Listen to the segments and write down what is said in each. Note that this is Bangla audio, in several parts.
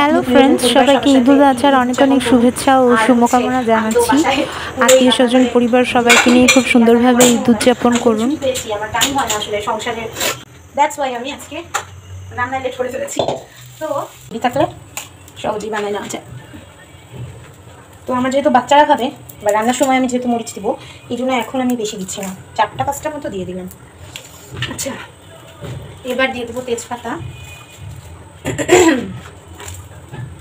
হ্যালো ফ্রেন্ডস, সবাইকে ঈদ উল আজহার অনেক অনেক শুভেচ্ছা ও শুভকামনা জানাচ্ছি। আত্মীয় স্বজন পরিবার সবাইকে নিয়ে খুব সুন্দরভাবে ঈদ উদযাপন করুন। আমার টাইম হয় না আসলে সংসারে, দ্যাটস ওয়াই আমি আজকে রান্নায় লেট করে ফেলেছি। তো থাকলে সহজেই বানাই না যায়। তো আমার যেহেতু বাচ্চারা খাবে বা রান্নার সময় আমি যেহেতু মরিচ দিব, এই জন্য এখন আমি বেশি দিচ্ছি না, 4-5টা মতো দিয়ে দিলাম। আচ্ছা, এবার দিয়ে দেবো তেজপাতা,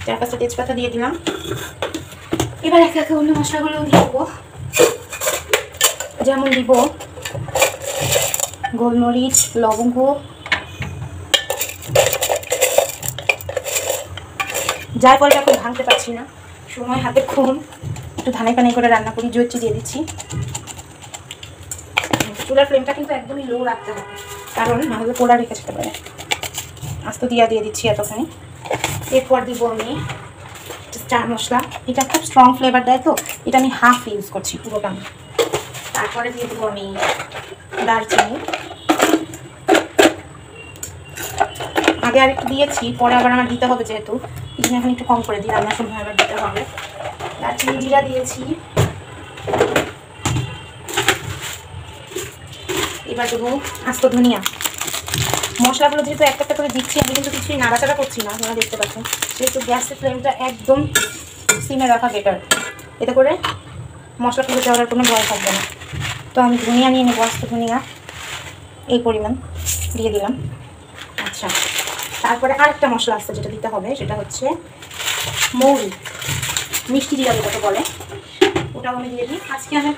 4-5টা তেজপাতা দিয়ে দিলাম। এবার একে একে অন্য মশলাগুলো দিয়ে দেবো, যেমন দিব গোলমরিচ, লবঙ্গ, যার পরটা খুব ভাঙতে পারছি না, সময় হাতে কম, একটু ধানে পানি করে রান্না করি। জয়চি দিয়ে দিচ্ছি। চুলার ফ্লেমটা কিন্তু একদমই লো রাখতে হবে, কারণ নাহলে পোড়া রেখে যেতে পারে। আস্ত দিয়ে দিচ্ছি এতখানি। এরপর দিব আমি চার মশলা, এটা খুব স্ট্রং ফ্লেভার দেয়, তো এটা আমি হাফ ইউজ করছি, পুরোটা না। তারপরে দিয়ে দেবো আমি দারচিনি, আগে আর একটু দিয়েছি, পরে আবার আমার দিতে হবে, যেহেতু এই জন্য এখন একটু কম করে দিই, রান্নার সময় আবার দিতে হবে। দারচিনি, জিরা দিয়েছি। এবার দেবো আস্ত ধনিয়া। মশলাগুলো যেহেতু একটা একটা করে দিচ্ছি, আমি কিন্তু কিছুই নাড়াচাড়া করছি না, আপনারা দেখতে পাচ্ছেন, সেহেতু গ্যাসের ফ্লেমটা একদম সিমে রাখা বেটার, এতে করে মশলা পুড়ে যাওয়ার কোনো ভয় থাকবে না। তো আমি ধনিয়া নিয়ে নেবো, আস্ত ধনিয়া এই পরিমাণ দিয়ে দিলাম। আচ্ছা, তারপরে আরেকটা মশলা আসছে যেটা দিতে হবে, সেটা হচ্ছে মৌরি, মিষ্টি জিরা যেটাকে বলে, ওটাও আমি দিয়ে দিই। আজকে আমি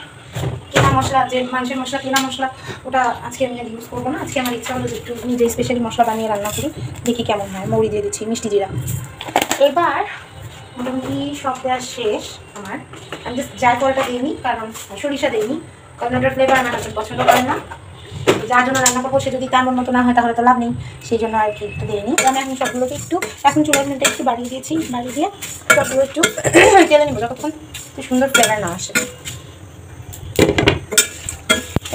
কেনা মশলা, যে মাংসের মশলা কেনা মশলা, ওটা আজকে আমি ইউজ করবো না। আজকে আমার ইচ্ছা হলো যে একটু নিজে স্পেশালি মশলা বানিয়ে রান্না করি, দেখি কেমন হয়। মৌরি দিয়ে দিচ্ছি, মিষ্টি জিরা। এবার মোটামুটি সব দেওয়া শেষ আমার। আমি জাস্ট জায়ফলটা দিইনি, কারণ সরিষা দিইনি, কারণ ওটার ফ্লেভার আমার হাতে পছন্দ করে না। যার জন্য রান্না করবো সে যদি তার মতো না হয় তাহলে তো লাভ নেই, সেই জন্য আর কি একটু দিইনি। আমি এখন সবগুলোকে একটু, এখন চুলার ফ্লেমটা একটু বাড়িয়ে দিয়েছি, বাড়িয়ে দিয়ে সবগুলো একটু তেলে নেবো, যতক্ষণ একটু সুন্দর ফ্লেভার না আসে।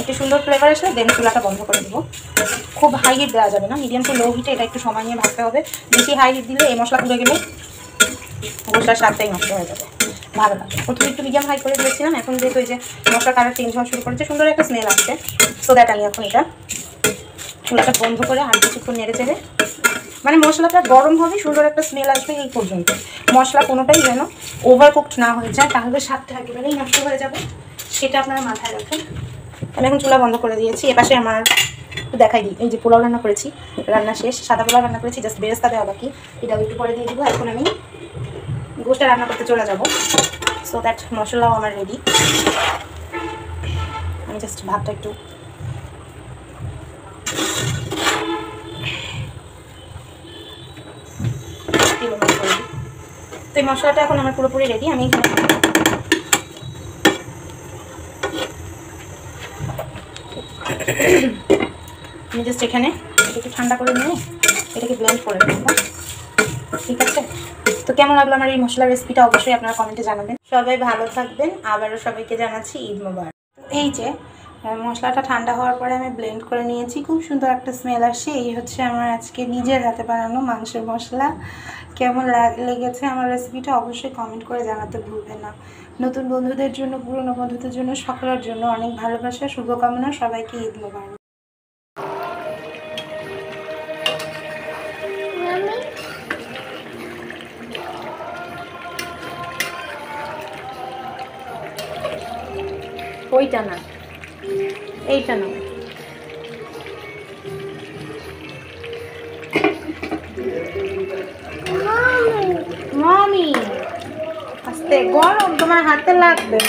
একটু সুন্দর ফ্লেভার আসলে দেন চুলাটা বন্ধ করে দেবো। খুব হাই হিট দেওয়া যাবে না, মিডিয়াম টু লো হিটে এটা একটু সময় নিয়ে ভাজতে হবে। বেশি হাই হিট দিলে এই মশলা পুড়ে গেলে মশলার স্বাদটাই নষ্ট হয়ে যাবে, ভালো লাগে। প্রথমে একটু মিডিয়াম হাই করে দিয়েছিলাম, এখন যেহেতু এই যে মশলার কালার চেঞ্জ হওয়া শুরু করেছে, সুন্দর একটা স্মেল আসছে, সো দ্যাট আমি এখন এটা চুলাটা বন্ধ করে আর কিছুক্ষণ নেড়ে চেড়ে, মানে মশলাটা গরম হবে, সুন্দর একটা স্মেল আসবে, এই পর্যন্ত। মশলা কোনোটাই যেন ওভার কুকড না হয়ে যায়, তাহলে স্বাদটা একেবারেই নষ্ট হয়ে যাবে, সেটা আপনারা মাথায় রাখবেন। আমি এখন চুলা বন্ধ করে দিয়েছি। এপাশে আমার একটু দেখাই দিই, এই যে পোলাও রান্না করেছি, রান্না শেষ, সাদা পোলাও রান্না করেছি, জাস্ট বেরেস্তা দেওয়া বাকি, এটাও একটু পরে দিয়ে দিব। এখন আমি গোশটা রান্না করতে চলে যাব, সো দ্যাট মশলাও আমার রেডি। আমি জাস্ট ভাতটা একটু তো এই মশলাটা এখন আমার পুরোপুরি রেডি। আমি এখানে আমি জাস্ট এখানে একটু ঠান্ডা করে নিয়ে এটাকে ব্লেন্ড করে নেব, ঠিক আছে? তো কেমন লাগলো আমার এই মশলার রেসিপিটা অবশ্যই আপনারা কমেন্টে জানাবেন। সবাই ভালো থাকবেন, আবারও সবাইকে জানাচ্ছি ঈদ মোবারক। এই যে মশলাটা ঠান্ডা হওয়ার পরে আমি ব্লেন্ড করে নিয়েছি, খুব সুন্দর একটা স্মেল আসে। এই হচ্ছে আমার আজকে নিজের হাতে বানানো মাংসের মশলা। কেমন লেগেছে আমার রেসিপিটা অবশ্যই কমেন্ট করে জানাতে ভুলবেন না। নতুন বন্ধুদের জন্য, পুরনো বন্ধুদের জন্য, সকলের জন্য অনেক ভালোবাসা, শুভকামনা। সবাইকে ঈদ মোবারক। ওইটা না, এইটা না, মামি আস্তে, গরম, তোমার হাতে লাগবে।